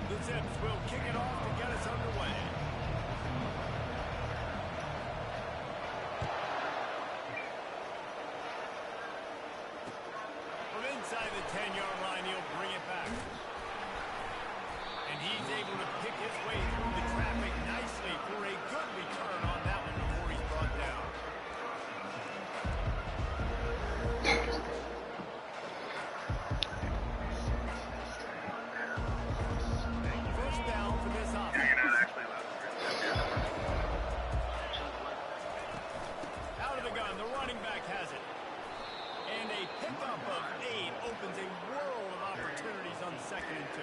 The Zips will kick it off to get us underway. From inside the 10-yard line, he'll bring it back. And he's able to pick his way through the traffic nicely for a good return on that one before he's brought down. First down for this offense. Out of the gun, the running back has it. And a pickup of 8 opens a world of opportunities on 2nd and 2.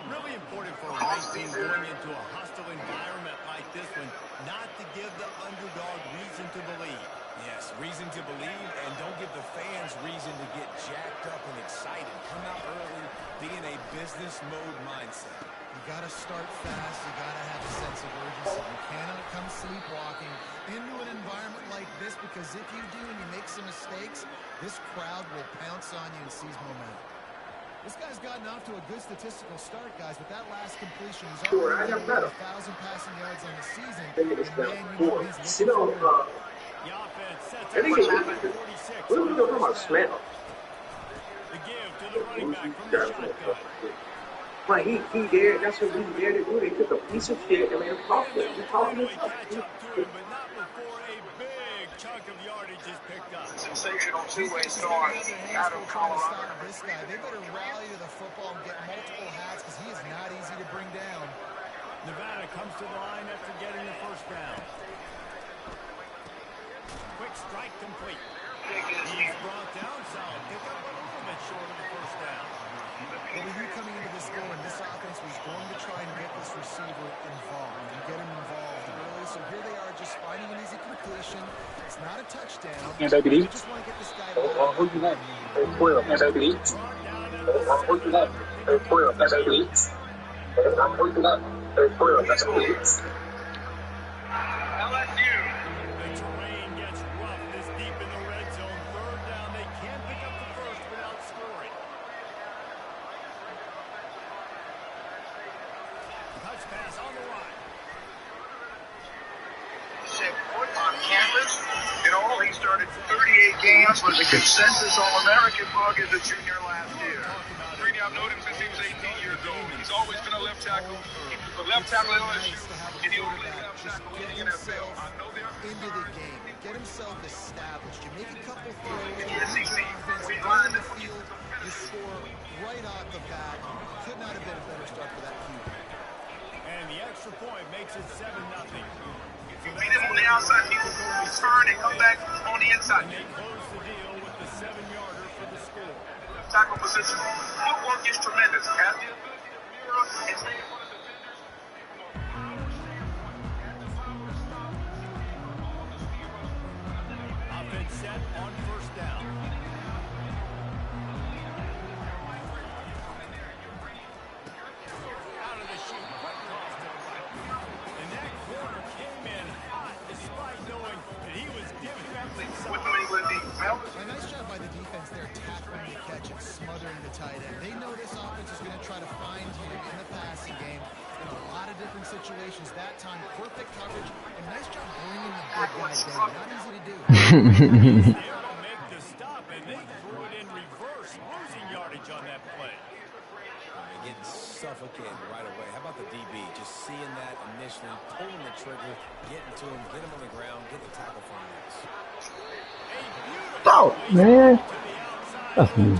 Really important for a race team going into a hostile environment like this one, not to give the underdog reason to believe. Yes, reason to believe, and don't give the fans reason to get jacked up and excited. Come out early, be in a business mode mindset. You got to start fast. You got to have a sense of urgency. You cannot come sleepwalking into an environment like this, because if you do and you make some mistakes, this crowd will pounce on you and seize momentum. This guy's gotten off to a good statistical start, guys, but that last completion was already over 1,000 passing yards on the season. And man, you know he's looking forward. The offense sets I think up it's 46. what are we talking about smell? The give to the running back from the shotgun. Like he there, that's what he there to do. They took a piece of shit and made him talk to him. He talking to Catch up to him, but not before a big chunk of yardage is picked up. Sensational two-way start out of Colorado. This guy, they better rally to the football and get multiple hats, because he is not easy to bring down. Nevada comes to the line after getting the first down. Quick strike complete. He's brought down solid. Pick up a little bit short of the first down. Well, we knew coming into this game, this offense was going to try and get this receiver involved and get him involved early. So here they are, just finding an easy completion. It's not a touchdown. They just want to get this guy The terrain gets rough this deep in the red zone. 3rd down. They can't pick up the first without scoring. Touch pass on the line. Set foot on campus. In all, he started 38 games, was a consensus All-American bug as a junior last year. Brady, I've known him since he was 18 years old. He's always been a left tackle. He was a left tackle at LSU, and he will play left tackle in the NFL. I know they're into the game, get himself established. You make a couple throws, you score right off the bat. Could not have been a better start for that QB. And the extra point makes it 7-0. You beat him on the outside, he will turn and come back on the inside. And they close the deal with the 7-yarder for the score. Tackle position. Footwork is tremendous. Has the ability to mirror and stay in front of the Offense set on first down. Out of the chute, quick toss to the right. And that corner came in hot despite knowing that he was giving up inside. with New England defense. A nice job by the defense there, tackling the catch and smothering the tight end. They know this offense is going to try to find him in the passing game in a lot of different situations. That time, perfect coverage, and nice job bringing the big guy down. Not easy to do. They able to make the stop, and they threw it in reverse, losing yardage on that play. They're getting suffocated right away. How about the DB? Just seeing that initially, pulling the trigger, getting to him, get him on the ground, get the tackle for him. Oh, man. That's me.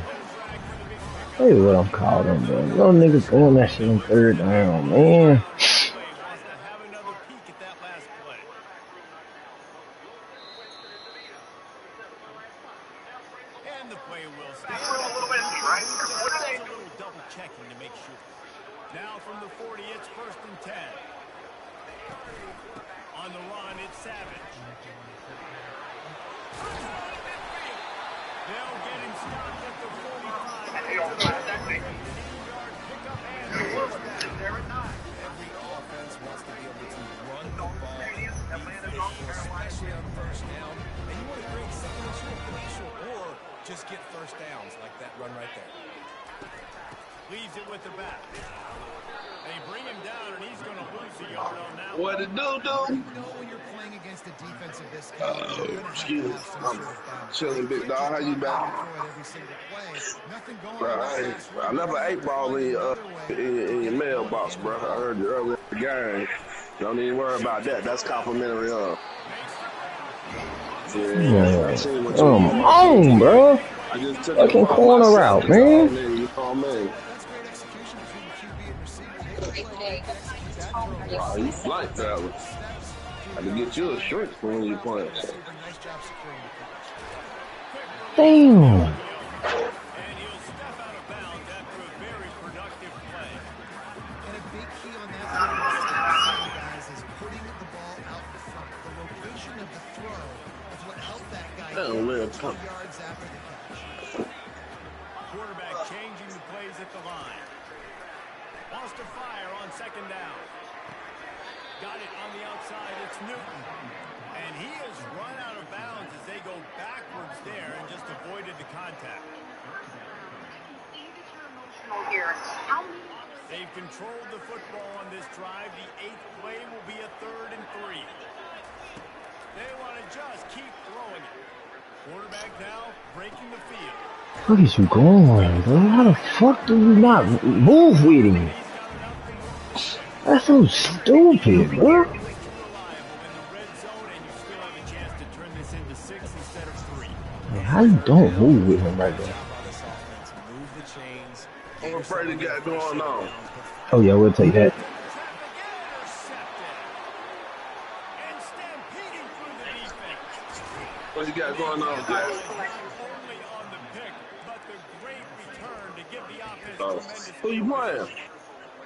Hey, what I'm calling, man. Little niggas throwing that shit on 3rd down, man. And the play will stay. A little empty, right? What are they A little double checking to make sure. Now from the 40, it's 1st and 10. On the run, it's Savage. They'll get him stopped at the 45. They don't pass that thing. 15-yard pickup and the first down. They're at 9. Every offense wants to be able to run the ball, especially on first down. And you want to create something potential or just get first downs like that run right there. Leaves it with the back. What it do? You know when you're playing against a defense of this caliber, you're going to Excuse me. have some I'm sort of boundaries. chilling, big dog. How you Throw back? it every single play. Nothing going Bro, on that last I run. left an 8-ball in your mailbox, bro. I heard you earlier in the game. Don't even worry about that. That's complimentary. Yeah, I seen what you Come did. on, bro. I just took it Fucking upon corner myself route, to call man. nigga, you know what I mean? That's great execution between the QB and receiver. They play well, they can execute that throw. Wow, you blank that one. I can get you a shrink for when you playing. Nice job securing the catch. Damn. And he'll step out of bounds after a very productive play. And a big key on that guys, is putting the ball out in front. The location of the throw is what helped that guy get 2 yards after the catch. Quarterback changing the plays at the line. Wants to fire on second down. Got it on the outside. It's Newton. And he has run out of bounds as they go backwards there and just avoided the contact. They've controlled the football on this drive. The 8th play will be a 3rd and 3. They want to just keep throwing it. Quarterback now breaking the field. Where is you going, bro? How the fuck do you not move with him? That's so stupid, bro. Man, how you don't move with him right there? I'm afraid he got going on. Oh, yeah, we'll take that. What you got going on, Jack? Who you playing?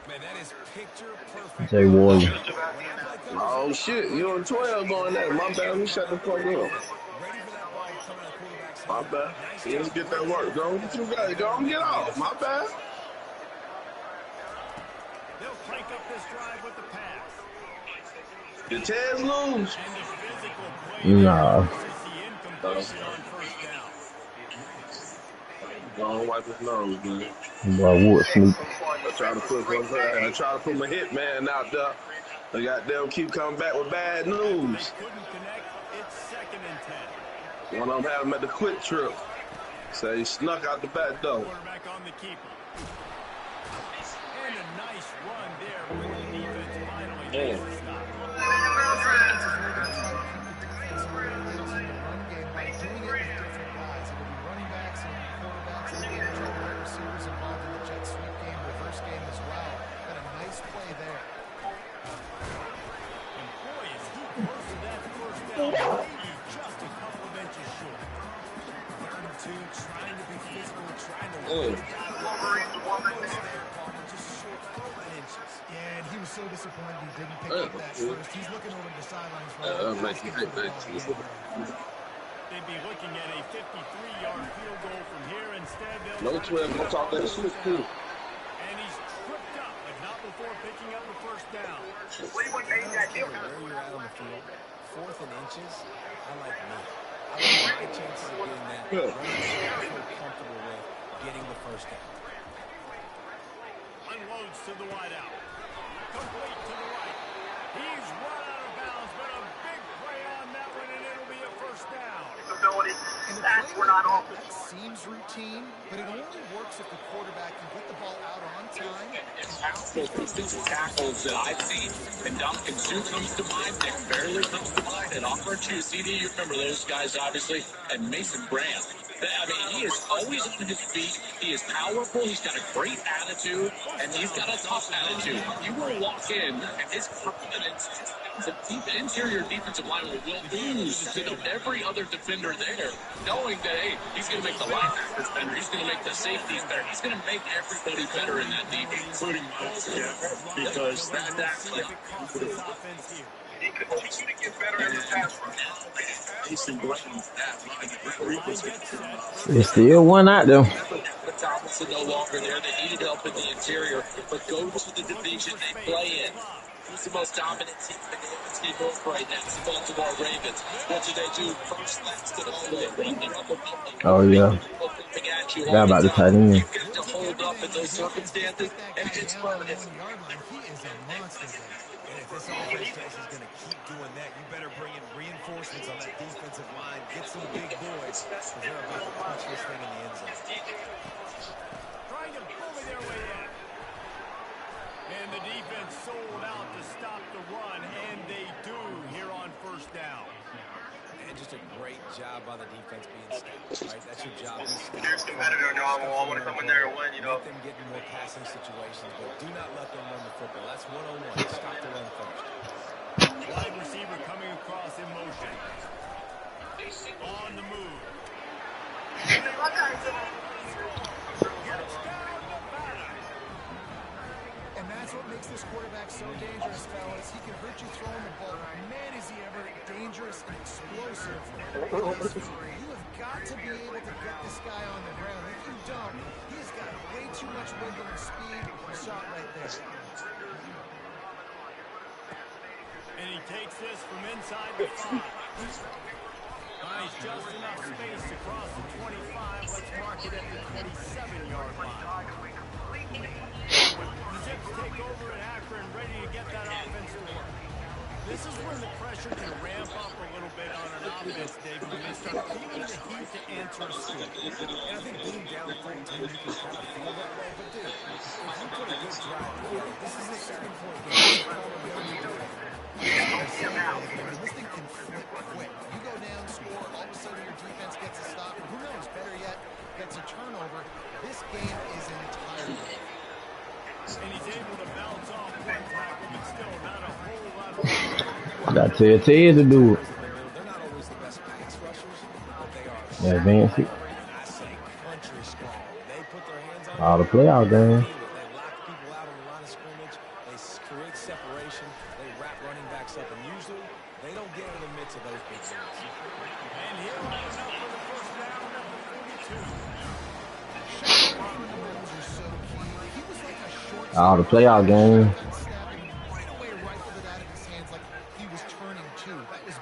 Man, that is picture perfect. Jay Warrior. Oh, shit. You on 12 going there. My bad. Let me shut the fuck up. My bad. Let's get that work. Go on, get you guys. Go on, get off. My bad. They'll crank up this drive with the pass. Your Tez lose. Nah. Go on, wipe his nose, man. Boy, Wood sleep. I try to put my hit man out there. They goddamn keep coming back with bad news. One of them had him at the quick trip. So he snuck out the back door. Quarterback on the keeper. And a nice run there when the defense finally makes the stop. And he was so disappointed he didn't pick up that first. He's looking over the sidelines right now. They'd be looking at a 53-yard field goal from here. Instead, they'll no 12, no talk that shit too. And he's tripped up, but not before picking up the first down. Where you're at on the field, 4th and inches, I like me. I like the chances of getting that. I feel comfortable with getting the first down. Unloads to the wideout. Complete to the right. He's run out of bounds, but a big play on that one, and it'll be a first down. That's we're not open. That seems routine, but it only works if the quarterback can get the ball out on time. Tackles that I've seen, and Duncan Sue comes to mind, Nick Fairley comes to mind, and Offer 2 CD, you remember those guys, obviously, and Mason Graham. I mean, he is always on his feet. He is powerful. He's got a great attitude, and he's got a tough attitude. You will walk in, and his confidence, the interior defensive line will ooze to every other defender there, knowing that, hey, he's going to make the linebackers better. He's going to make the safeties better. He's going to make everybody better in that defense, including myself, because that's like he continues to get better in the pass rush. There's still one out there. Tomlinson no longer there. They needed help in the interior, but go to the division they play in. Who's the most dominant team in the NFC North right now? It's the Baltimore Ravens. What do they do? First, let's get all the way. Oh, yeah. That about the tight end. You've got to hold stepped up in those circumstances, and it's fun. He is a monster there. And if this offense, Chase, is going to keep doing that, you better bring in reinforcements on that defensive line. Get some big boys, because they're about to punch this thing in the end zone. Trying to bully their way in. And the defense sold out to stop the run, and they do here on first down. And just a great job by the defense being stout, right? That's your job. There's competitor, John. I want to come in there and win, you know. Let them get in more passing situations, but do not let them run the football. That's one-on-one. Stop the run first. Wide receiver coming across in motion. On the move. And that's what makes this quarterback so dangerous, fellas. He can hurt you throwing the ball. Man, is he ever dangerous and explosive. You have got to be able to get this guy on the ground. If you don't, he has got way too much wiggle and speed. Shot right there. And he takes this from inside the 5. Nice, just enough space to cross the 25. Let's mark it at the 27-yard line. The Zips take over at Akron, ready to get that offense to work. This is when the pressure can ramp up a little bit on an offense, David, when they start feeling the heat to answer a score. And I think being down 14, you can kind of feel that way. But, dude, if you put a good drive together, this is a 7-point game. This thing can flip quick. You go down, score, all of a sudden your defense gets a stop, or who knows, better yet, gets a turnover. This game is entirely. And he's able to bounce off one tackle, but still not a whole lot of... Got to tell to do it. They're not always the best pass rushers, but they are. Yeah, advance it. I say country strong. They put their hands on All the playoff game. They lock people out on the line of scrimmage. They create separation. They wrap running backs up, and usually they don't get in the midst of those big things. And here line up for the first down at the 42. All the playoff game. Right away, rifled it out of his hands like he was turning two. That was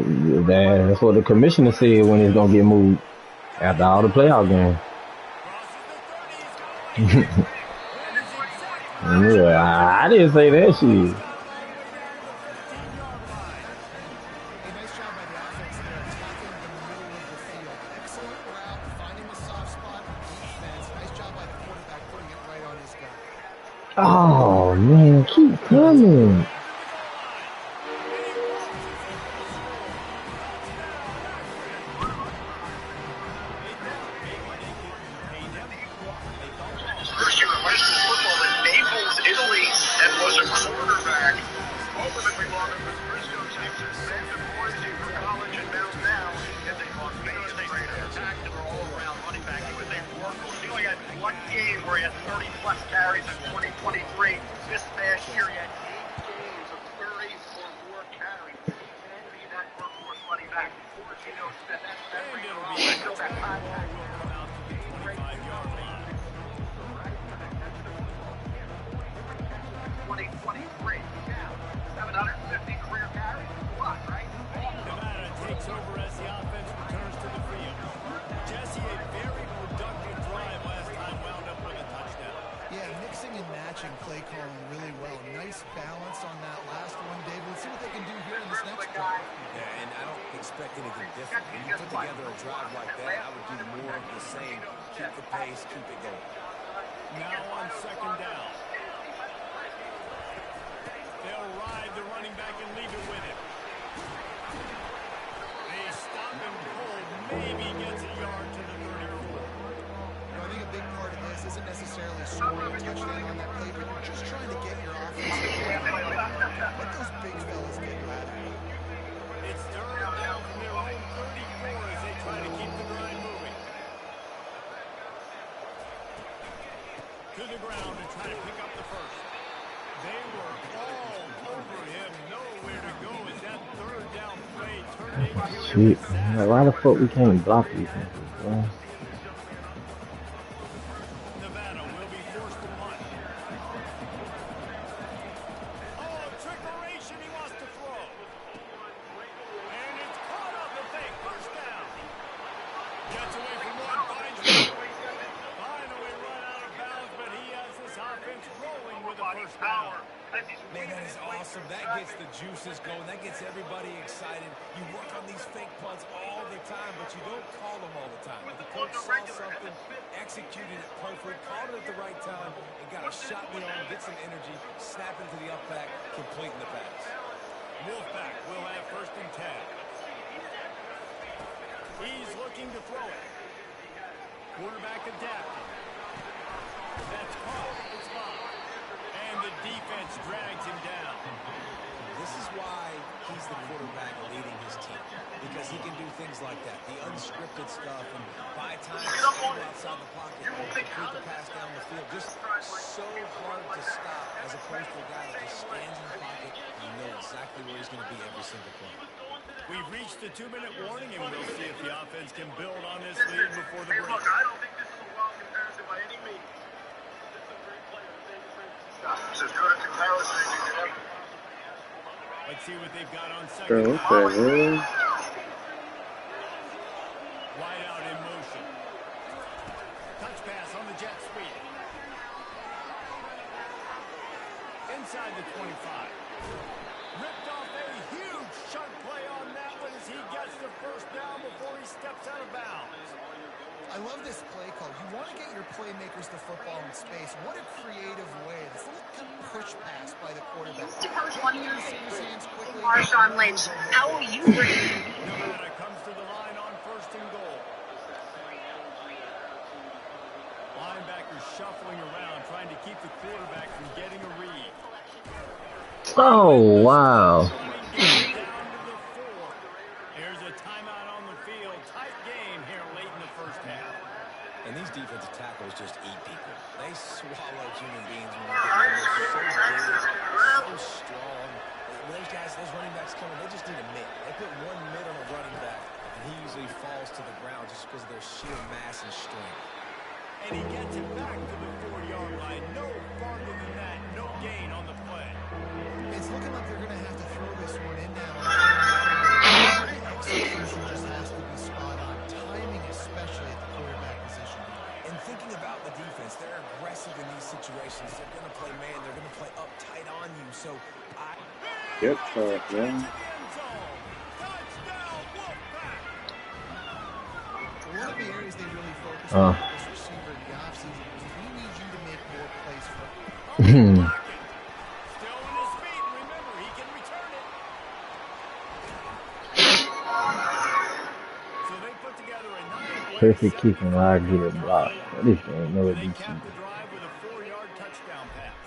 beautiful. That's what the commissioner said when he's gonna get moved after all the playoff game. Yeah, I didn't say that shit. Oh man, keep coming. First year in high school football in Naples, Italy, and was a quarterback. Ultimately, longer with Briscoe, Texas, sent the boys for college and now. And they fought fast, they ran attack, they were all around running back. He was a workhorse. He only had one game where he had 30-plus carries in 2023. This past year, he had 8 games of 30 or more carries. And be that workhorse running back. Before you know, that's still that contact. 2023. 750 career carries. A lot, right? Nevada takes over as the offense returns to the field. Jesse, a very productive drive last time, wound up with a touchdown. Yeah, mixing and matching play calling really well. Nice balance on that last one, David. Let's see what they can do here in this next one. Yeah, and I don't expect anything different. When you put together a drive like that, I would do more of the same. Keep the pace, keep it going. Now on second down. They'll ride the running back and leave it with him. They stop and hold. Maybe gets a yard to the 34. I think a big part of this isn't necessarily scoring a touchdown on that play, but you're just trying to get your offense to play. Let those big fellas get louder. It's third down from their own 34 as they try to keep the grind moving. To the ground and try to pick up the first. They were all over him. Nowhere to go as that third down play turned into... Shit, man, why the fuck we can't block these things, bro? Nevada will be forced to punt. Oh, trickeration, he wants to throw. And it's caught on the fake, first down. Gets away from one, finds one. Finally with a first down. Man, that is awesome. That gets the juices going. That gets everybody excited. You work on these fake punts all the time, but you don't call them all the time. If the coach saw something, executed it perfect, called it at the right time, and got a shot in the arm, get some energy, snap into the up back, completing the pass. Wolfpack will have 1st and 10. He's looking to throw it. Quarterback adapted. That's caught. It's locked. And the defense drags him down. This is why he's the quarterback leading his team, because he can do things like that, the unscripted stuff, and by time he's outside the pocket, complete the pass down the field, just so hard to stop as opposed to a guy that just stands in the pocket and you know exactly where he's going to be every single play. We've reached the 2-minute warning, and we'll see if the offense can build on this lead before the break. Look, I don't think this is a wild comparison by any means. This is as good a comparison as you can ever. Let's see what they've got on second. Okay. Wide out in motion. Touch pass on the jet sweep. Inside the 25. Ripped off a huge chunk play on that one as he gets the first down before he steps out of bounds. I love this play call. You want to get your playmakers the football in space. What a creative way. This little push pass by the quarterback. To Coach 1 year Marshawn Lynch. How will you bring Nevada comes to the line on 1st and goal. Linebackers shuffling around, trying to keep the quarterback from getting a read. Oh, wow. There's a timeout on the field. Tight game here late in the first half. And these defensive tackles just eat people. They swallow human beings when they get there. They're so big, so strong. When those guys, those running backs come in, they just need a mitt. They put one mitt on a running back, and he usually falls to the ground just because of their sheer mass and strength. And he gets it back to the 4-yard line. No farther than that. No gain on the play. It's looking like they're going to have to throw this one in now. Execution just has to be spot on. Timing, especially at the quarterback position. And thinking about the defense, they're aggressive in these situations. They're going to play man. They're going to play up tight on you. So Yep, yeah. One of the areas they really focus on this receiver in the offseason is we need you to make more plays for him. Still on his feet. Remember, he can return it. So they put together a 9-play Perfect keeping, I get it blocked. This ain't no They DC. capped the drive with a 4-yard touchdown pass.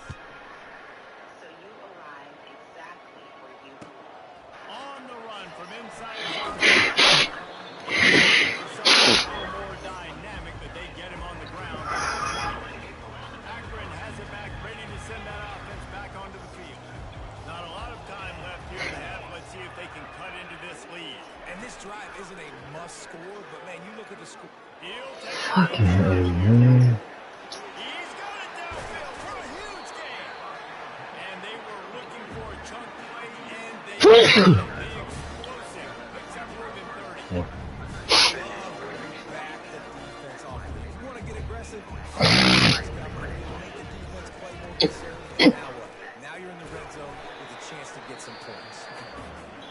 so you arrive exactly where you belong? On the run from inside zone. Something more dynamic, but they get him on the ground. Akron has it back, ready to send that offense back onto the field. Not a lot of time left here in the half. Let's see if they can cut into this lead. and this drive isn't a must score, but man, you look at the score. He'll take Fucking it. hell, man. He's got it downfield for a huge gain. And they were looking for a chunk play, and they got it. The explosive. Except for within 30. Back the defense off. You want to get aggressive? Make the defense play more conservative. Now what? Now you're in the red zone with a chance to get some points.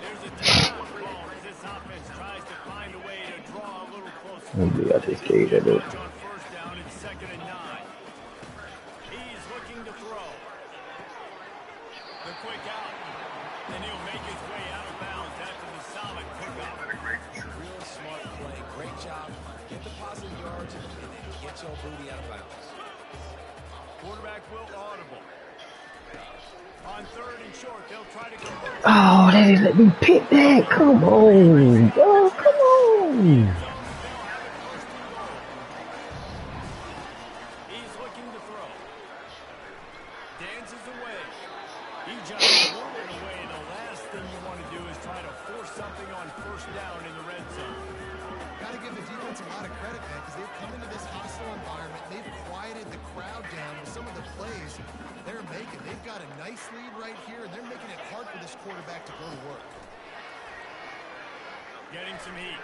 There's a timeout call as this offense tries to find a way to draw a little closer. Maybe I just gave it up. On 1st down, it's 2nd and 9. He's looking to throw. The quick out. And he'll make his way out of bounds after the solid pickup. Real smart play. Great job. Get the positive yards and then get your booty out of bounds. Quarterback will audible. On 3rd and short, they'll try to convert. Oh, they didn't let me pick that. Come on, bro. Come on. He's looking to throw. Dances away. He just threw it away. The last thing you want to do is try to force something on 1st down in the red zone. Got to give the defense a lot of credit, man, because they've come into this hostile environment. They've quieted the crowd down with some of the plays they're making. They've got a nice lead right here, and they're making it hard for this quarterback to go to work. Getting some heat.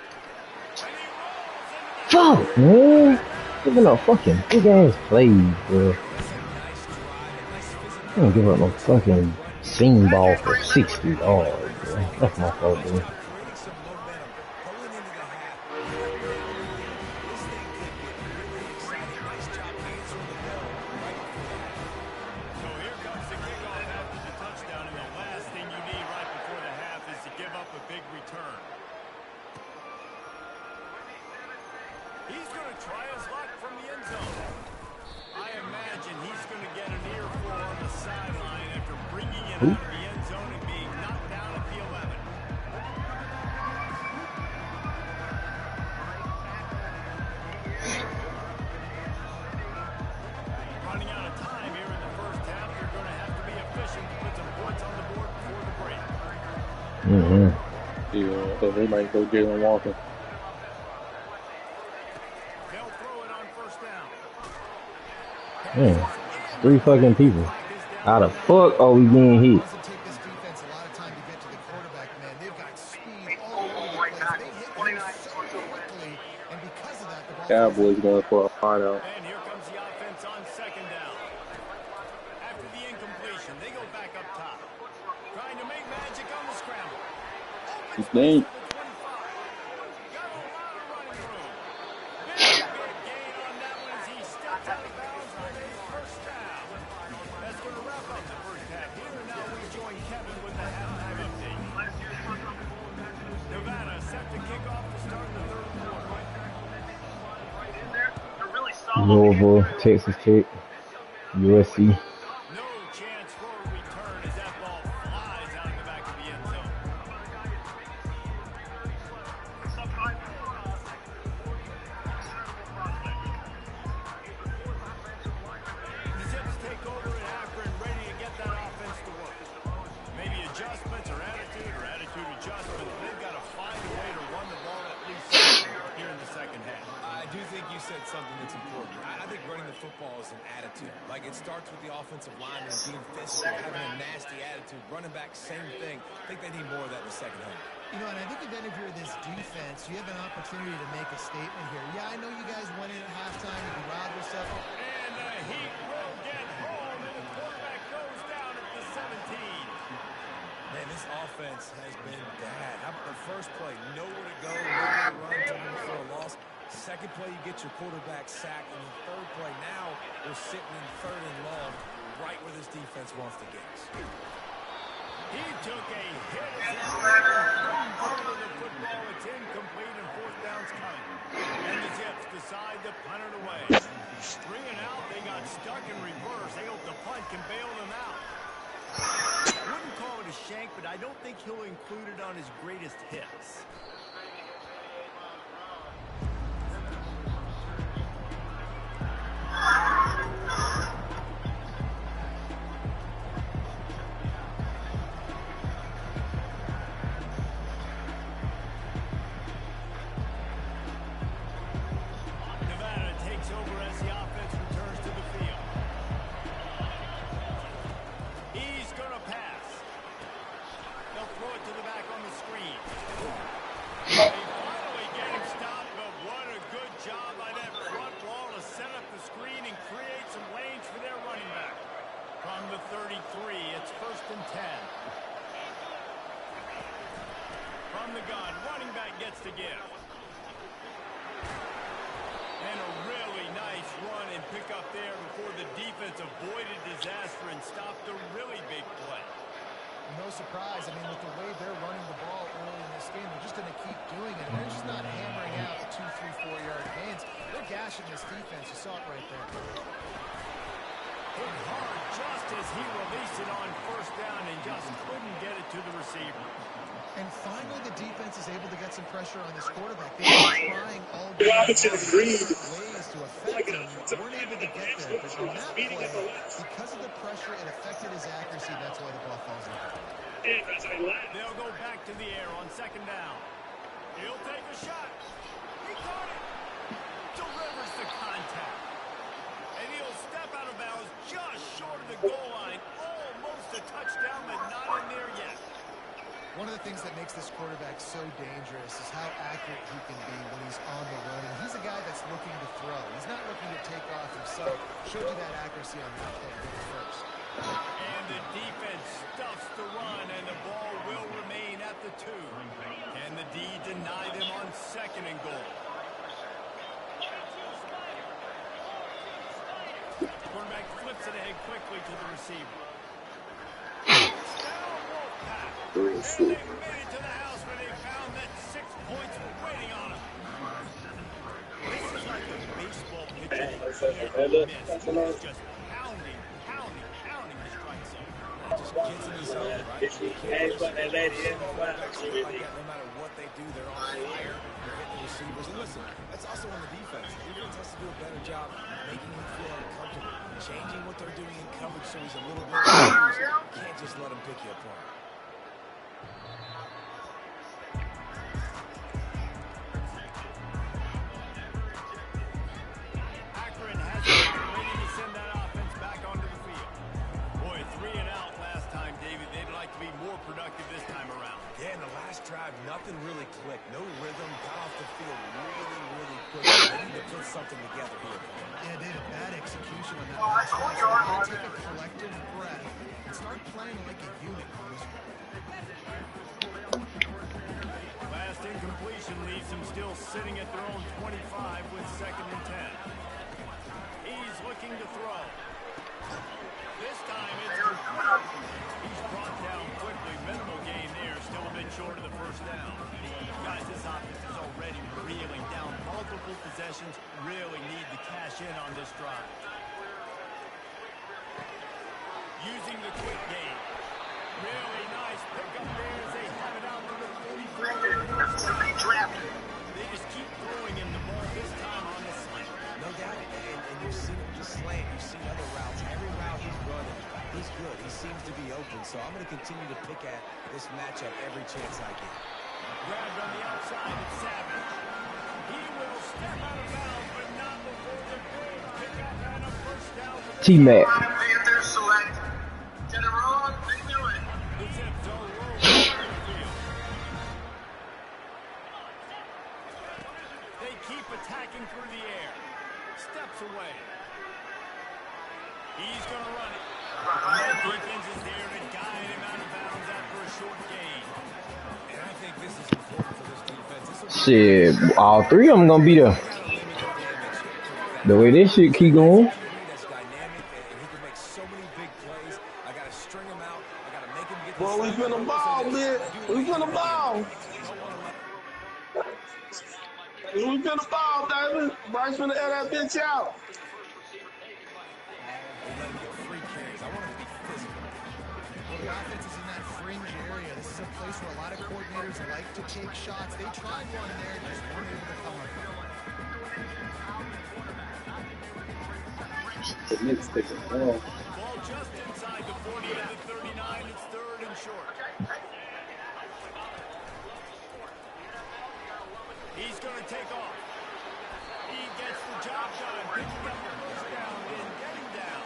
And he rolls into the Fuck, man. Giving up fucking big ass plays, bro. That's a nice drive, a nice physical I don't give up no fucking seam ball for 60 yards, bro. That's my fault, dude. Creating some momentum going into the half. This thing could get really exciting. Nice job answering the bell right before the half. So here comes the kickoff after the touchdown, and the last thing you need right before the half is to give up a big return. He's going to try his luck from the end zone. I imagine he's going to get an earful on the sideline after bringing it out of the end zone and being knocked down at the 11. Running out of time here in the first half. They're going to have to be efficient to put some points on the board before the break. Yeah, so they might go Jalen Walker. They'll throw it on first down. Man, 3 fucking people. How the fuck are we being hit? Doesn't take this defense a lot of time to get to the quarterback, man. They've got speed all over the place. They hit him so quickly, and because of that, the ball Cowboys going for a find-out. And here comes the offense on second down. After the incompletion, they go back up top. Trying to make magic on the scramble. His name. Got a lot of running room. Big gain on that one as he steps out of bounds on a first down. That's going to wrap up the first half. Here and now we join Kevin with the halftime update. Nevada set to kick off to start the third quarter. Louisville, Texas Tech, USC. No chance for a return as that ball flies out of the back of the end zone. The Zips take over at Akron, ready to get that offense to work. Maybe adjustments or attitude adjustments. They've got to find a way to run the ball at least here in the second half. I do think you said something that's important. I think running the football is an attitude. Like, it starts with the offensive lineman being physical, having a nasty attitude. Running back, same thing. I think they need more of that in the second half. You know, and I think then if you're this defense, you have an opportunity to make a statement here. Yeah, I know you guys went in at halftime, you can rile yourself. And the Heat will get home, and the quarterback goes down at the 17. Man, this offense has been bad. How about the first play? Nowhere to go, nowhere to run, turning for a loss. Second play, you get your quarterback sacked. And the third play, now we're sitting in third and long, right where this defense wants to get us. He took a hit as he couldn't throw the football. It's incomplete and fourth down's coming. And the Zips decide to punt it away. 3 and out, they got stuck in reverse. They hope the punt can bail them out. Wouldn't call it a shank, but I don't think he'll include it on his greatest hits. Nevada takes over as the offense returns to the field. He's going to pass. They'll throw it to the back on the screen. They finally get him stopped, but what a good job by that front wall to set up the screen and create some lanes for their running back. From the 33, it's 1st and 10. From the gun, running back gets to give. And a really nice run and pick up there before the defense avoided disaster and stopped a really big play. No surprise. I mean, with the way they're running the ball early in this game, they're just going to keep doing it. And they're just not hammering out the 2, 3, 4-yard gains. They're gashing this defense. You saw it right there. Hit hard just as he released it on first down and just couldn't get it to the receiver. And finally, the defense is able to get some pressure on this quarterback. They've been trying all day ways to affect him. Weren't able to get there. But on that play, because of the pressure, it affected his accuracy. That's why the ball falls out. They'll go back to the air on second down. He'll take a shot. He caught it. Delivers the contact. And he'll step out of bounds just short of the goal line. Almost a touchdown, but not in there yet. One of the things that makes this quarterback so dangerous is how accurate he can be when he's on the run. And he's a guy that's looking to throw. He's not looking to take off himself. Showed you that accuracy on that play first. away quickly to the receiver. Oh, And shit. they made it to the house where they found that 6 points were waiting on them. This is like a baseball pitcher that can't miss. He is just pounding the strike zone. That just gets in his zone, right? You can't let that lady in no matter what they do, they're on fire. They're hitting the receivers. And listen, that's also on the defense. The defense has to do a better job making him feel uncomfortable, changing what they're doing in coverage so he's a little bit confused. You can't just let him pick you apart. Akron has it ready to send that offense back onto the field. Boy, 3 and out last time, David. They'd like to be more productive this time around. Yeah, in the last drive, nothing really clicked. No rhythm. Got off the field really quick. They need to put something together here. Yeah, they had a bad execution on that last drive. So they gotta take a collective breath and start playing like a unit on this one. Last incompletion leaves them still sitting at their own 25 with 2nd and 10. He's looking to throw. This time it's complete. He's brought down quickly. Minimal gain there. Still a bit short of the first down. Guys, this offense is already reeling down. Multiple possessions. Really need to cash in on this drive. Using the quick game. Really nice pickup there as they have it out to the 44. They just keep throwing him the ball this time on the slant. No doubt. And you've seen him just slant. You've seen other routes. Every route he's running, he's good. He seems to be open. So I'm going to continue to pick at this matchup every chance I get. Grabbed on the outside, it's Savage. He will step out of bounds, but not before the big pickup and a first down. T-Mac. Panthers select. Get it wrong, they do it. The Zips are rolling on the field. They keep attacking through the air. Steps away. He's going to run it. The defense is there to guide him out of bounds after a short gain. And I think this is important for this defense. Shit, all 3 of them gonna be there. The way this shit keep going. That's dynamic, and he can make so many big plays. I got to string him out. I got to make him get Boy, we finna ball, man. We finna ball. We finna ball, David. Bryce finna air that bitch out. Well, the offense is in that fringe area. This is a place where a lot of coordinators like to take shots. They tried one there, just weren't able to come up with it. The Knicks take it ball. Ball just inside the 40 to the 39. It's 3rd and short. He's going to take off. He gets the job done. Picking up the first down and getting down.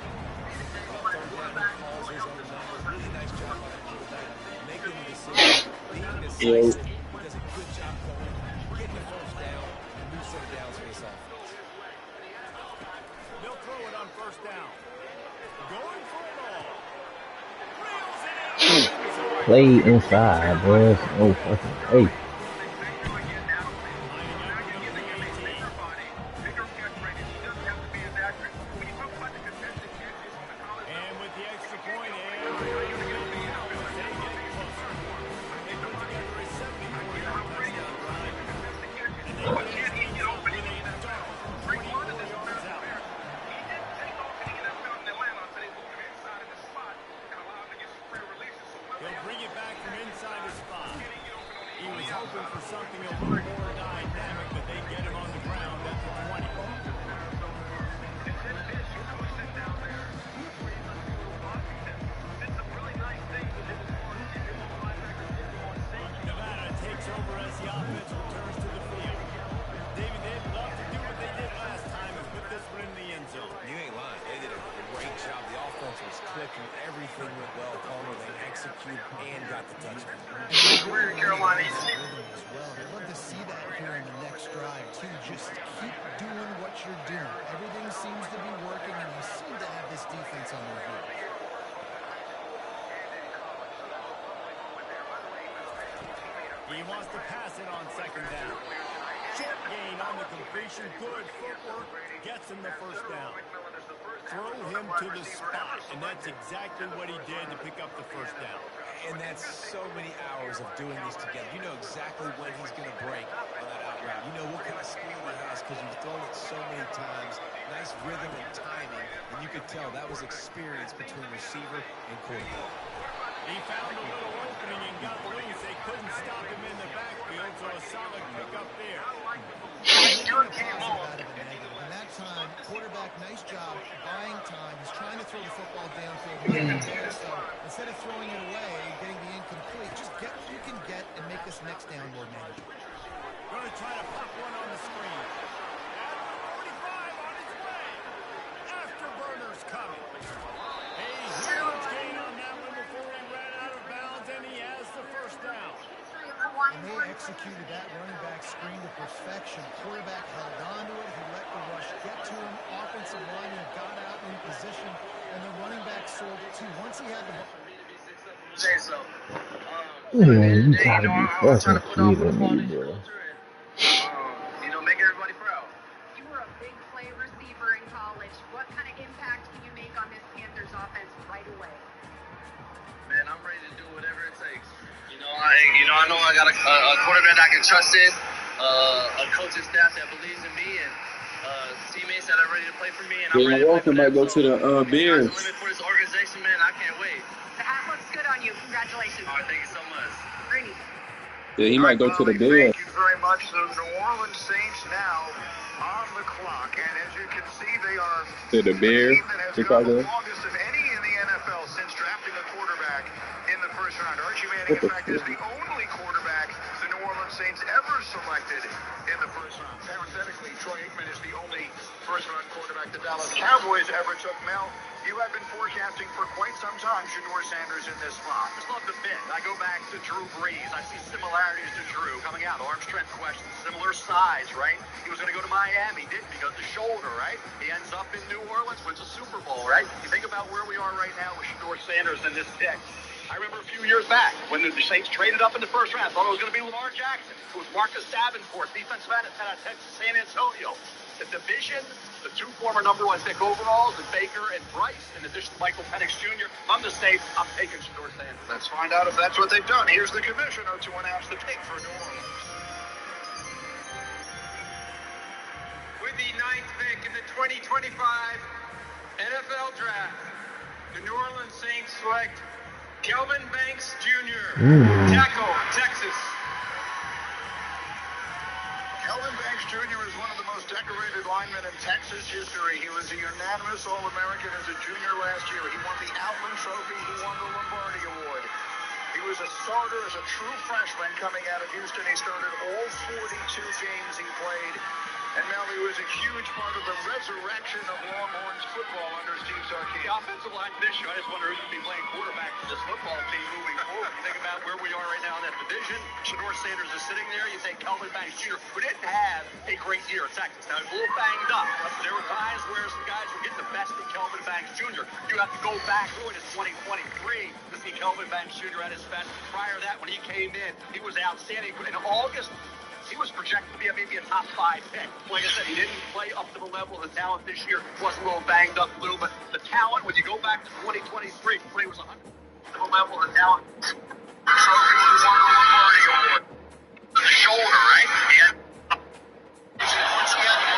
Calls his own number. Really nice job by the quarterback. Making the decision. Being decisive. He does a good job going. Getting the first down. And new set of downs for this offense. They'll throw it on first down. Going for it all. Reels it in. Play inside, boys. Oh, fucking hey. And with the extra point, and they get closer. They put together a 74-yard touchdown drive. And they get things up with a dart. 24 yards out. He'll bring it back from inside his spot. He was hoping for something a little more dynamic, but they get him on the ground at the 20. Nevada takes over as the offense returns to the field. David, they'd love to do what they did last time and put this one in the end zone. You ain't lying. They did a great job. The offense was clicking. Everything went well. Palmer, they executed and got the touchdown. Where Carolina As well. I'd love to see that here in the next drive, too. Just keep doing what you're doing. Everything seems to be working, and you seem to have this defense on their heels. He wants to pass it on 2nd down. Short gain on the completion. Good footwork. Gets him the first down. throw him to the spot, and that's exactly what he did to pick up the first down. And that's so many hours of doing this together. You know exactly when he's going to break on that out route. You know what kind of speed he has because you've thrown it so many times. Nice rhythm and timing, and you could tell that was experience between receiver and quarterback. He found a little opening and got loose. They couldn't stop him in the backfield, so a solid pickup there. And that time, quarterback, nice job buying time. He's trying to throw the football downfield. So instead of throwing it away, getting the incomplete, just get what you can get and make this next down more manageable. Going to try to pop one on the screen. At 45 on his way. Afterburner's coming. A huge gain on that one before he ran out of bounds, and he has the first down. And they executed that running back screen to perfection. Quarterback held on to it. He let the rush get to him. Offensive lineman got out in position, and the running back sold it too. Once he had the ball. Man, you gotta be fucking kidding me, bro. Make everybody proud. You were a big play receiver in college. What kind of impact can you make on this Panthers offense right away? Man, I'm ready to do whatever it takes. I know I got a quarterback I can trust in, a coaching staff that believes in me, and teammates that are ready to play for me. And I'm ready to play for them. Might go to the Bears. Limit for this organization, man. I can't wait. The hat looks good on you. Congratulations. All right, thank you so much. Great. Yeah, he might go to the Bears. Thank you very much. The New Orleans Saints now on the clock, and as you can see, they are To the Bears, the Chicago. longest of any in the NFL since drafting a quarterback in the first round. Archie Manning, in fact, is the only quarterback the New Orleans Saints ever selected in the first round. Parenthetically, Troy Aikman is the only first-round quarterback the Dallas Cowboys ever took. Mel, you have been forecasting for quite some time Shedeur Sanders in this spot. I just love the fit. I go back to Drew Brees. I see similarities to Drew coming out. Arm strength question, similar size, right? He was going to go to Miami, didn't he? Got the shoulder, right? He ends up in New Orleans, wins a Super Bowl, right? You think about where we are right now with Shedeur Sanders in this pick. I remember a few years back when the Saints traded up in the first round. Thought it was going to be Lamar Jackson. It was Marcus Davenport, defensive end at Texas San Antonio. The division, the two former number one pick overalls, and Baker and Bryce, in addition to Michael Penix Jr. I'm the safe. I'm taking Shedeur Sanders. Let's find out if that's what they've done. Here's the commissioner to announce the pick for New Orleans. With the 9th pick in the 2025 NFL Draft, the New Orleans Saints select Kelvin Banks Jr., tackle, Texas. Kelvin Banks Jr. is one of the most decorated linemen in Texas history. He was a unanimous All-American as a junior last year. He won the Outland Trophy. He won the Lombardi Award. He was a starter as a true freshman coming out of Houston. He started all 42 games he played. And Mel, he was a huge part of the resurrection of Longhorns football under Steve Sarkisian. The offensive line this year, I just wonder who's going to be playing quarterback for this football team moving forward. You think about where we are right now in that division. Shedeur Sanders is sitting there. You think Kelvin Banks Jr., who didn't have a great year at Texas. Now, he was a little banged up. There were times where some guys were getting the best of Kelvin Banks Jr. You have to go back really to 2023 to see Kelvin Banks Jr. at his best. Prior to that, when he came in, he was outstanding. In August, he was projected to be maybe a top 5 pick. Like I said, he didn't play up to the level of the talent this year. Was a little banged up a little, but the talent, when you go back to 2023, when he was 100 to the level of the talent. So he won the Lombardi Award. The shoulder, right? Yeah. Once he had the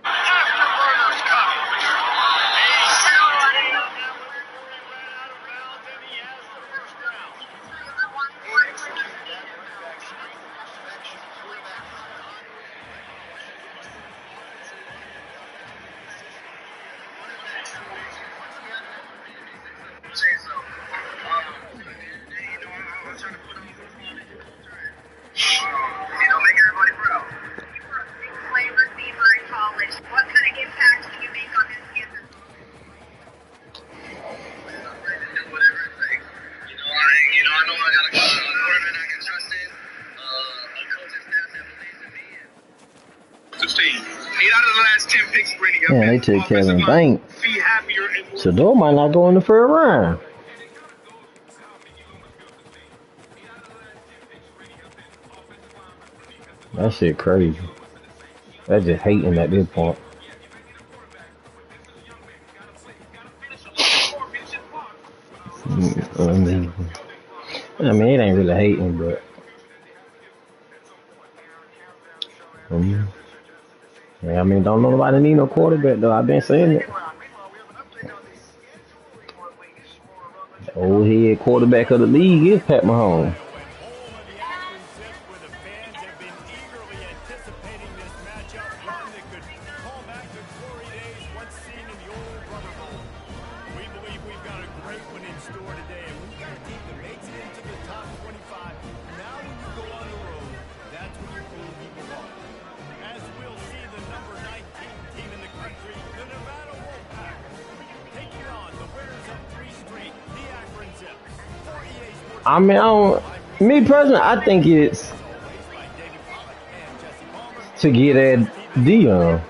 Afterburner's coming. A huge gain on that one before he ran out of bounds, and he has the first down. Make everybody proud. You were a big play receiver in college. What kind of impact can you make on this Panthers? I'm ready to do whatever it takes. I know I got a quarterback I can trust in, a coaching staff that believes in me. 16. 8 out of the last 10 picks bringing up. Yeah, they took Kevin Banks. Shedeur might not go in the first round. That shit crazy. That's just hating at this point. I mean, it ain't really hating, but yeah, I mean, don't nobody need no quarterback though. I've been saying it. The old head quarterback of the league is Pat Mahomes. I mean, me personally, I think it's to get at Dion.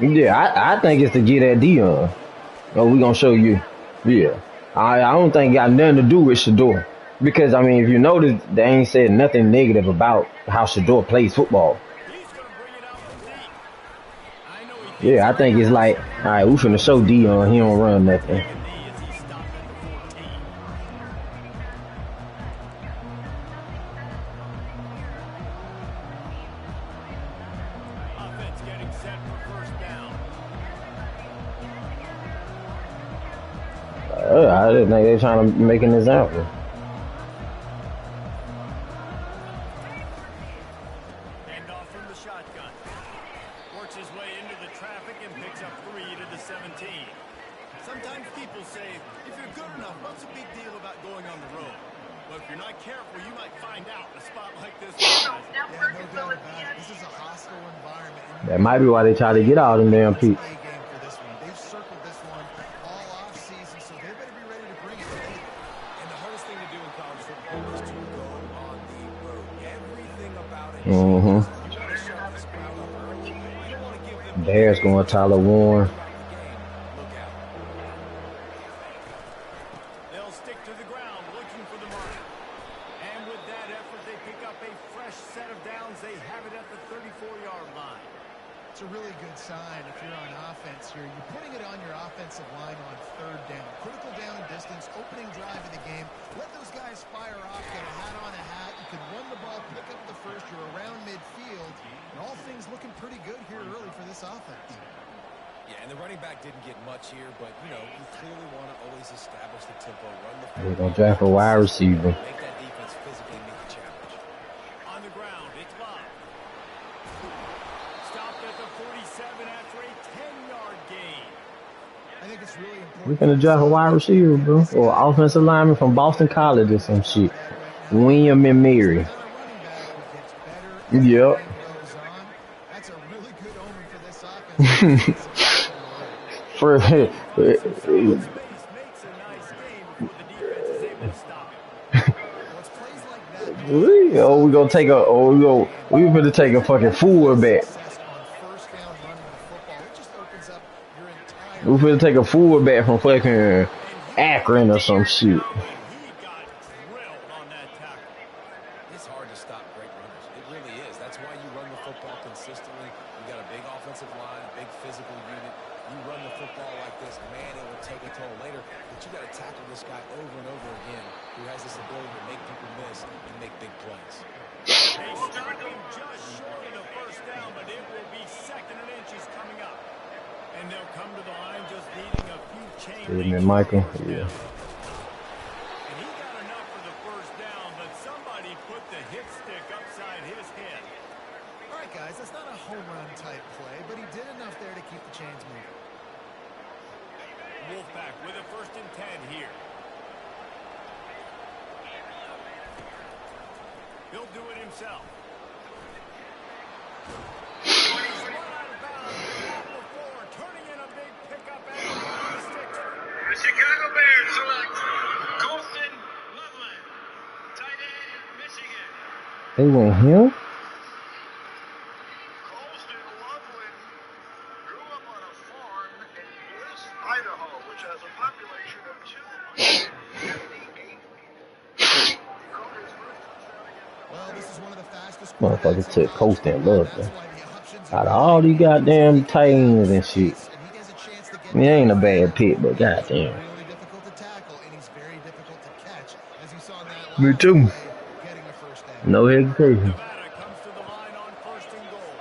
Yeah, I think it's to get at Dion. Oh, we gonna show you. Yeah, I don't think it got nothing to do with Shedeur. Because, I mean, if you notice, they ain't said nothing negative about how Shedeur plays football. Yeah, I think it's like, all right, we finna show Dion he don't run nothing. I didn't think they were trying to make an example. Handoff from the shotgun. Works his way into the traffic and picks up 3 to the 17. Sometimes people say, if you're good enough, what's a big deal about going on the road? But if you're not careful, you might find out in a spot like this. Yeah, no doubt about it. This is a hostile environment. That might be why they try to get all them damn people. They've circled this one all off season, so they better be ready to bring it later. And the hardest thing to do in college football is to go on the road. Everything about it. Bears going Tyler Warren. They'll stick to the ground looking for the mark. And with that effort, they pick up a fresh set of downs. They have it at the 34-yard line. It's a really good sign if you're on offense here. You're putting it on your offensive line on 3rd down. Critical down and distance, opening drive of the game. Let those guys fire off, get a hat on a hat. You can run the ball, pick up the first. You're around midfield. And all things looking pretty good here early for this offense. Yeah, and the running back didn't get much here, but, you know, you clearly want to always establish the tempo, run the They're going to draft a wide receiver. make that defense physically meet the challenge. On the ground, it's Bob. Stopped at the 47 after a 10-yard gain. I think it's really important. We're going to draft a wide receiver, bro. Or offensive lineman from Boston College or some shit. William and Mary. Yep. That's a really good omen for this offense. Oh, we gonna take a. Oh, we gonna take a fucking fullback. We finna take a fullback from fucking Akron or some shit. It's hard to stop great runners. It really is. That's why you run the football consistently. You got a big offensive line, a big physical unit. You run the football like this, man, it will take a toll later. But you got to tackle this guy over and over again who has this ability to make people miss and make big plays. They stop him just short of the first down, but it will be 2nd and inches coming up. And they'll come to the line just needing a few chain. Isn't it, Michael? Yeah. And he got enough for the first down, but somebody put the hit stick upside his head. All right, guys, that's not a home run type play, but he did enough there to keep the chains moving. Wolfpack with a 1st and 10 here. He'll do it himself. Turning in a big pickup and the sticks. The Chicago Bears select Colston Loveland, tight end, Michigan. They went him? Colston Loveland grew up on a farm in Bliss, Idaho, which has a population of 278. Well, this is one of the fastest Motherfucker took Colston Loveland. Out of all these goddamn Titans and shit. I mean, it ain't a bad pick, but goddamn. really difficult to tackle. Me too. getting a first down. No hesitation. Nevada comes to the line on 1st and goal.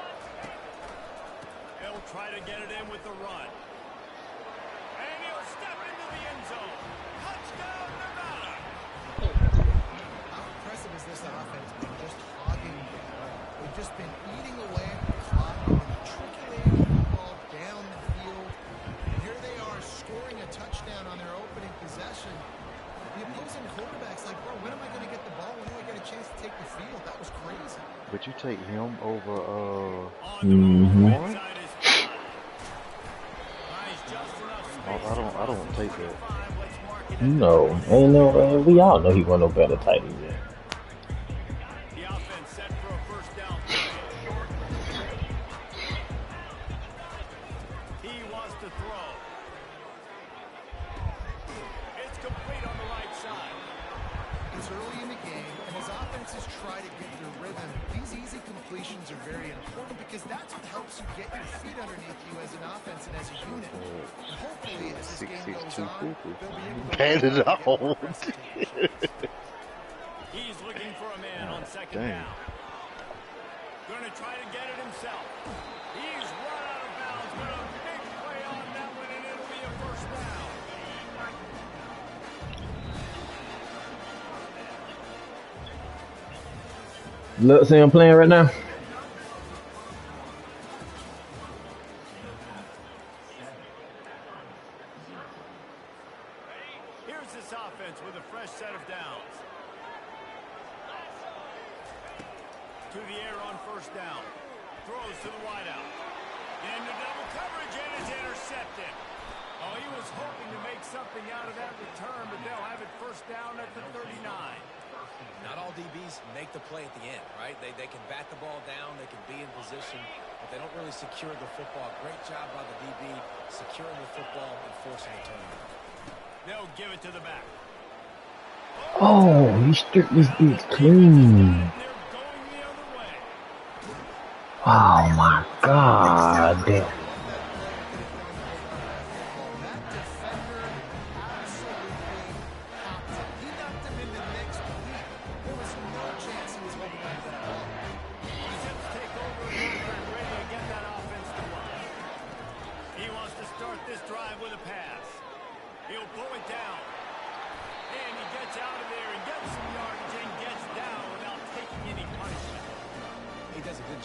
They'll try to get it in with the run. And he'll step into the end zone. Touchdown, Nevada. How impressive is this offense been just hogging? They've just been eating away at the clock, matriculating the football down the field. And here they are scoring a touchdown on their opening possession. The opposing quarterback's like, bro, when am I going to get the ball? When do I get a chance to take the field? That was crazy. But you take him over Mm-hmm. I don't take that. No, ain't no. We all know he wasn't no better tight end. The offense set for a first down play. He wants to throw. It's complete on the right side. It's early in the game, and as offenses try to get their rhythm, these easy completions are very important because that's what helps you get your feet underneath you as an offense and as a unit. And hopefully, as this game goes on, they'll be able to Pan it out. He's looking for a man on second Dang. down. Going to try to get it himself. He's run out of bounds, but a big play on that one, and it'll be a first down. Look, see him playing right now. Here's this offense with a fresh set of downs. To the air on first down. Throws to the wideout. Into double coverage, and it's intercepted. Oh, he was hoping to make something out of that return, but they'll have it first down at the 39. Not all DBs make the play at the end, right? They can bat the ball down, they can be in position, but they don't really secure the football. Great job by the DB securing the football and forcing the turnover. They'll give it to the back. Oh, he stripped this dude clean. Oh my God. Damn.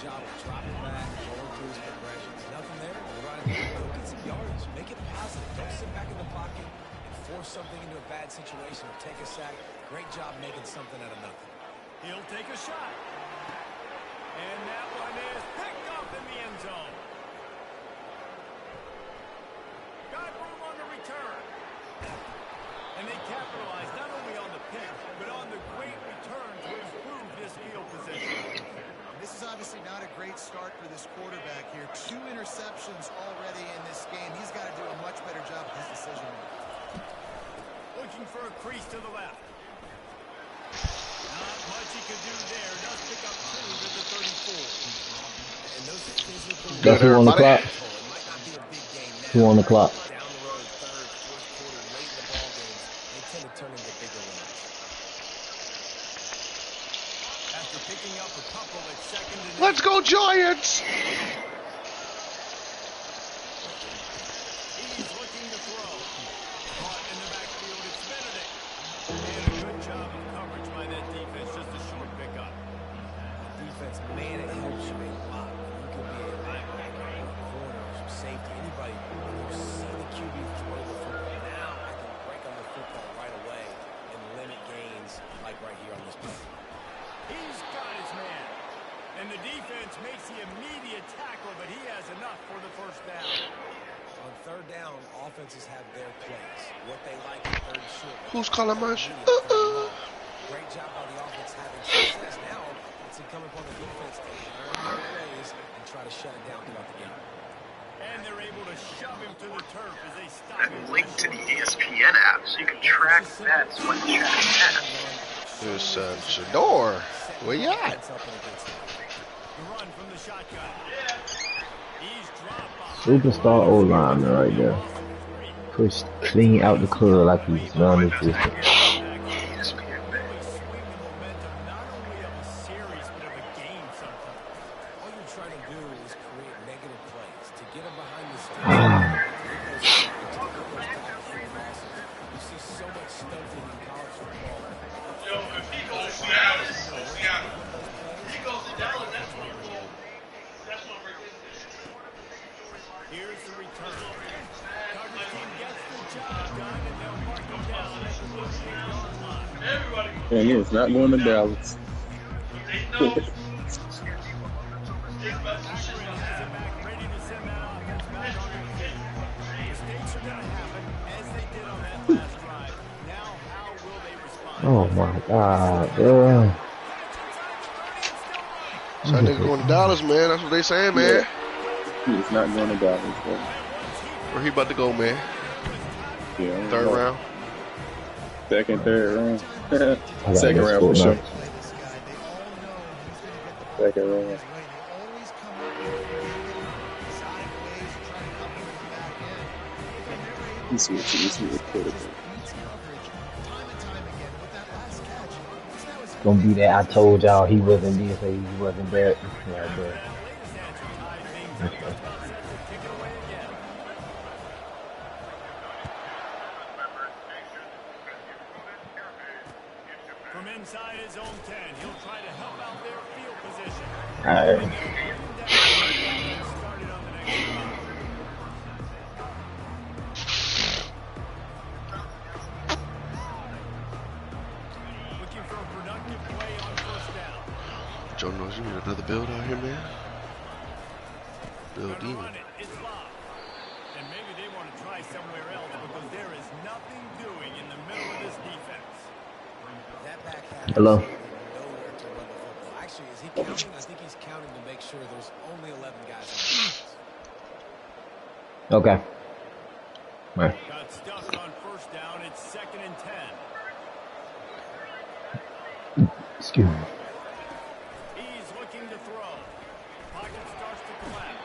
Job of dropping back, going through his progressions. Nothing there. Go get some yards. Make it positive. Don't sit back in the pocket and force something into a bad situation or take a sack. Great job making something out of nothing. He'll take a shot. And that one is picked up in the end zone. Got room on the return. And they capitalize not only on the pick, but on the great return to improve this field position. This is obviously not a great start for this quarterback here. 2 interceptions already in this game. He's got to do a much better job of his decision. Looking for a crease to the left. Not much he could do there. Does pick up 2 to the 34. And those physical... That's who on the clock. Who on the clock? Down the road, third, fourth quarter, late in the ball games, they tend to turn into bigger runs. After picking up a couple at second and Let's go Giants! he's looking to throw. Caught in the backfield, it's Benedict. And a good job of coverage by that defense, just a short pickup. Defense, man, it helps you a lot. You can be a linebacker, a corner, some safety, anybody. When you see the QB throw the football, now I can break on the football right away and limit gains like right here on this play. He's got his man. And the defense makes the immediate tackle, but he has enough for the first down. On third down, offenses have their plays. What they like in third and short. Who's calling my shit? Great job by the offense having success. Now it's incumbent upon the defense to learn their ways and try to shut it down throughout the game. And they're able to shove him to the turf as they stop him. And link to the ESPN app so you can track bets when you can. There's Shador. Where you at? The run from the shotgun. He's dropped behind. Superstar O-line right there. Pushed clean out the curl like he's non-existent. ESPN bet. stunted in college football. Yo, if he goes to Seattle. He goes to Dallas, that's one for Here's the return. Coverage team gets the job done, and they'll mark him down at the 58-yard line. everybody. And it's not going to Dallas. They know. Akron has it back, ready to send that offense back on their feet. Mistakes are going to happen, as they did on that last drive. Now, how will they respond? Oh my God, bro. So that nigga going to Dallas, man. That's what they saying, man. It's not going to Dallas, bro. Where he about to go, man? Yeah. Third round. Second, third round. I got Second this round sport for now. sure. Second round. Let's see what quarterback. Gonna be that I told y'all he wasn't this or he wasn't that. Yeah, but. Okay. From inside his own 10, he'll try to help out their field position. All right. Started on the next drive. Looking for a productive play on first down. Joe knows you need another build out here, man. Bill Gonna Demon. run it. It's Bob. And maybe they want to try somewhere else because there is nothing doing in the middle of this defense. That back half Hello. nowhere to run the football. Actually, is he counting? I think he's counting to make sure there's only 11 guys on defense. Okay. All right. Got stuffed on first down. It's 2nd and 10. Excuse me. He's looking to throw. Pocket starts to collapse.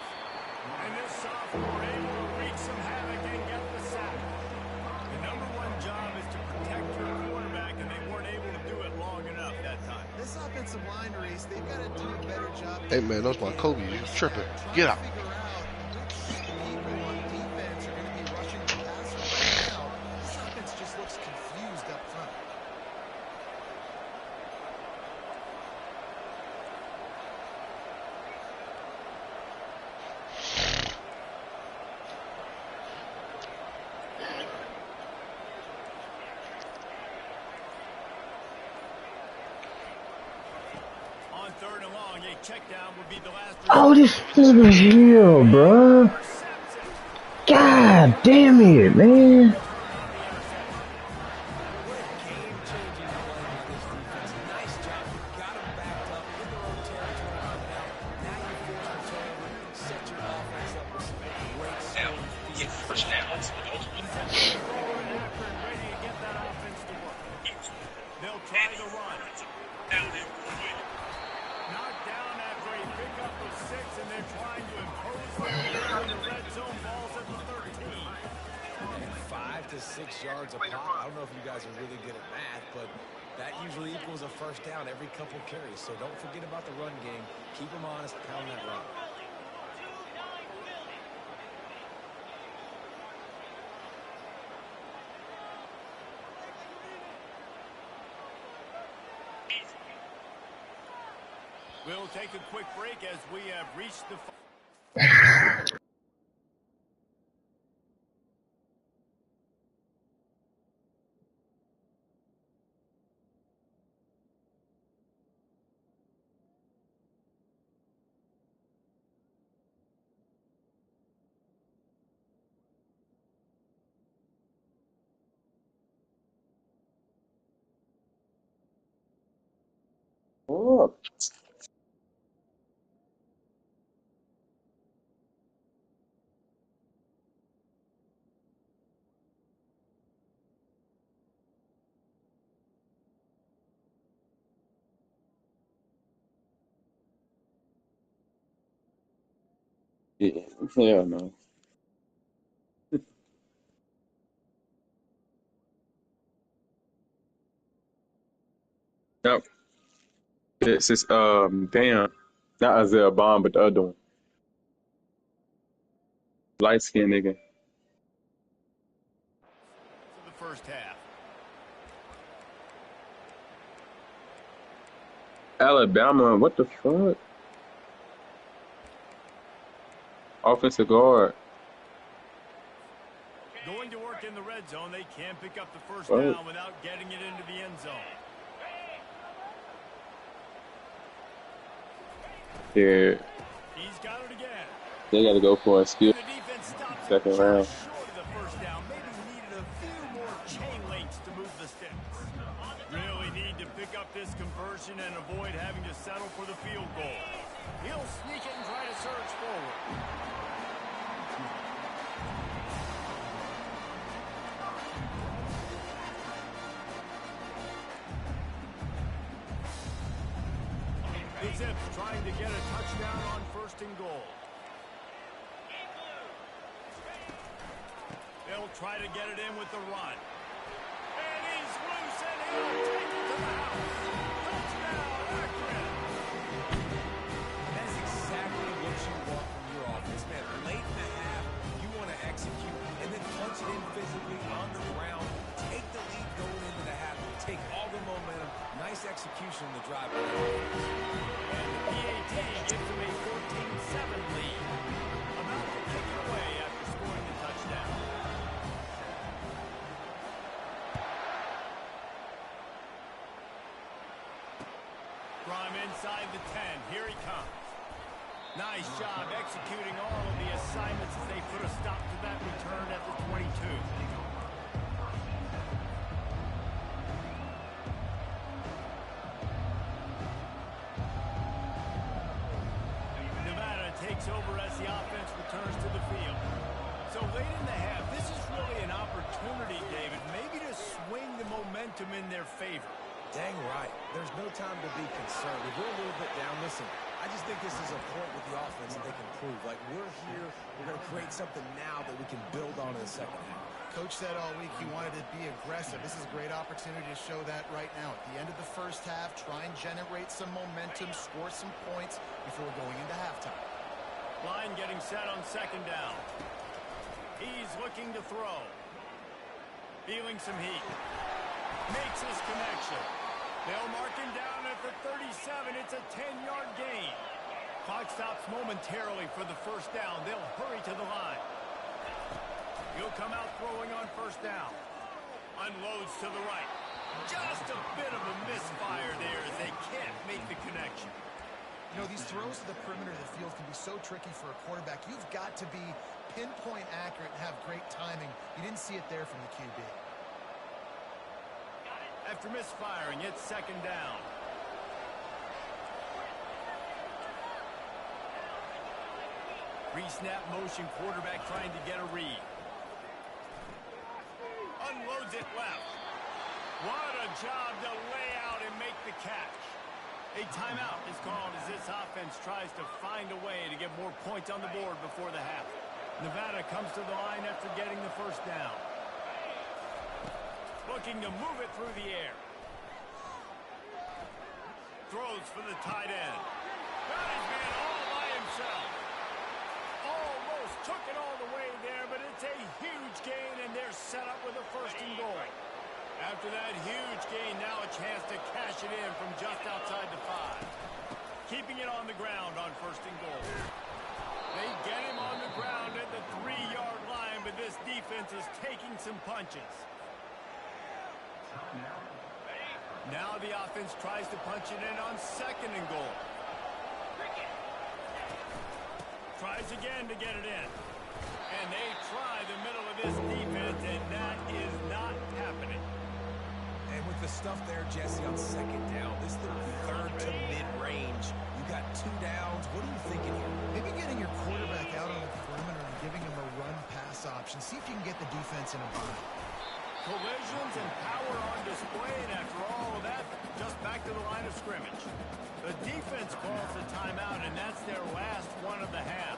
And this sophomore able to wreak some havoc and get the sack. The number one job is to protect your quarterback, and they weren't able to do it long enough that time. This offensive line race, they've got to do a better job. Hey, man, those my Kobe. You tripping. Get out. Figure out which people on defense are going to be rushing the passer right now. This offense just looks confused up front. On 3rd and long, a check down would be the last. Oh, this is here, bro. God damn it, man. Game-changing play by this defense. Nice job. Got them backed up in their own territory coming out. Now you force the turnover, set your offense up with some great skill. Get first downs. They'll try the run. Knocked down after a pickup of 6, and they're trying to impose their will in the red zone. Balls at the 13. And 5 to 6 yards a pop. I don't know if you guys are really good at math, but that usually equals a first down every couple carries. So don't forget about the run game. Keep them honest, pound that run. We'll take a quick break as we have reached the... Oh, yeah. Hell no. Yep. It's just damn. Not Isaiah Bond, but the other one. Light skinned nigga. For the first half. Alabama, what the fuck? Offensive guard. Going to work in the red zone. They can't pick up the first What? down without getting it into the end zone. Yeah, He's got it again. they got to go for a steal. The defense stops Second him round. just short of the first down. Maybe needed a few more chain links to move the sticks. Really need to pick up this conversion and avoid having to settle for the field goal. He'll sneak it and try to surge forward. The Zips trying to get a touchdown on first and goal. They'll try to get it in with the run. And he's loose and he'll take it to the house. Touchdown, Akron. That's exactly what you want from your offense, man. Late in the half, you want to execute and then punch it in physically on the ground. Take the lead going into the half. Take all the momentum. Nice execution in the drive. And the PAT gives him a 14-7 lead. About to kick it away after scoring the touchdown. From inside the 10, here he comes. Nice job executing all of the assignments as they put a stop to that return at the 22. Nevada takes over as the offense returns to the field. So late in the half, this is really an opportunity, David, maybe to swing the momentum in their favor. Dang right. There's no time to be concerned. If we're a little bit down, listen, I just think this is a point with the offense that they can prove. Like, we're here, we're going to create something now that we can build on in the second half. Coach said all week he wanted to be aggressive. This is a great opportunity to show that right now. At the end of the first half, try and generate some momentum, score some points before going into halftime. Line getting set on second down. He's looking to throw. Feeling some heat. Makes his connection. They'll mark him down at the 37. It's a 10-yard gain. Clock stops momentarily for the first down. They'll hurry to the line. He'll come out throwing on first down. Unloads to the right. Just a bit of a misfire there as they can't make the connection. You know, these throws to the perimeter of the field can be so tricky for a quarterback. You've got to be pinpoint accurate and have great timing. You didn't see it there from the QB. After misfiring, it's second down. Pre-snap motion, quarterback trying to get a read. Unloads it left. What a job to lay out and make the catch. A timeout is called as this offense tries to find a way to get more points on the board before the half. Nevada comes to the line after getting the first down. Looking to move it through the air. Throws for the tight end. Got his man all by himself. Almost took it all the way there, but it's a huge gain, and they're set up with a first and goal. After that huge gain, now a chance to cash it in from just outside the 5. Keeping it on the ground on first and goal. They get him on the ground at the 3-yard line, but this defense is taking some punches. Now the offense tries to punch it in on second and goal. Tries again to get it in. And they try the middle of this defense, and that is not happening. And with the stuff there, Jesse, on second down, this is the third to mid-range. You got 2 downs. What are you thinking here? Maybe getting your quarterback out on the perimeter and giving him a run-pass option. See if you can get the defense in a bind. Collisions and power on display, and after all of that, just back to the line of scrimmage. The defense calls a timeout, and that's their last one of the half.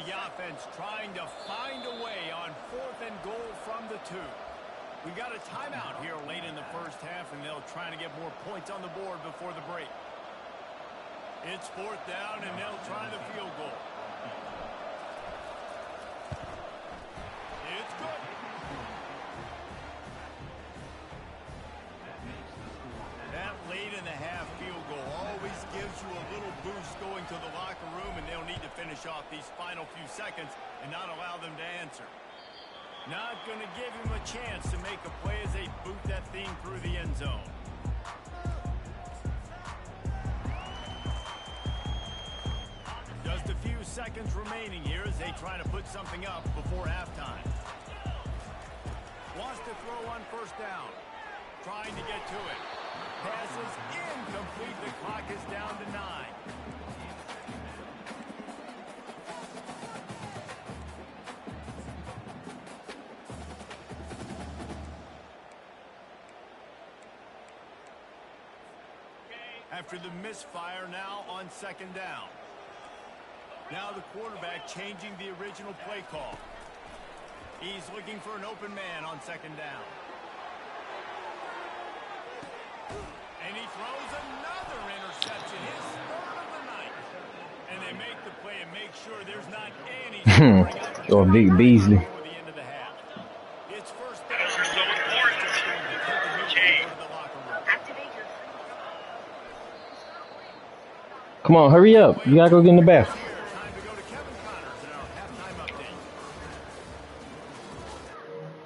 The offense trying to find a way on fourth and goal from the 2. We've got a timeout here late in the first half, and they'll try to get more points on the board before the break. It's fourth down, and they'll try the field goal. finish off these final few seconds and not allow them to answer. Not going to give him a chance to make a play as they boot that thing through the end zone. Just a few seconds remaining here as they try to put something up before halftime. Wants to throw on first down. Trying to get to it. Passes incomplete. The clock is down to 9. After the misfire, now on second down. Now the quarterback changing the original play call. He's looking for an open man on second down. And he throws another interception, his third of the night. And they make the play and make sure there's not any scoring opportunity Or Vic Beasley. before the end of the half. It's first down. This is so important. Change. Come on, hurry up. You gotta go get in the bath.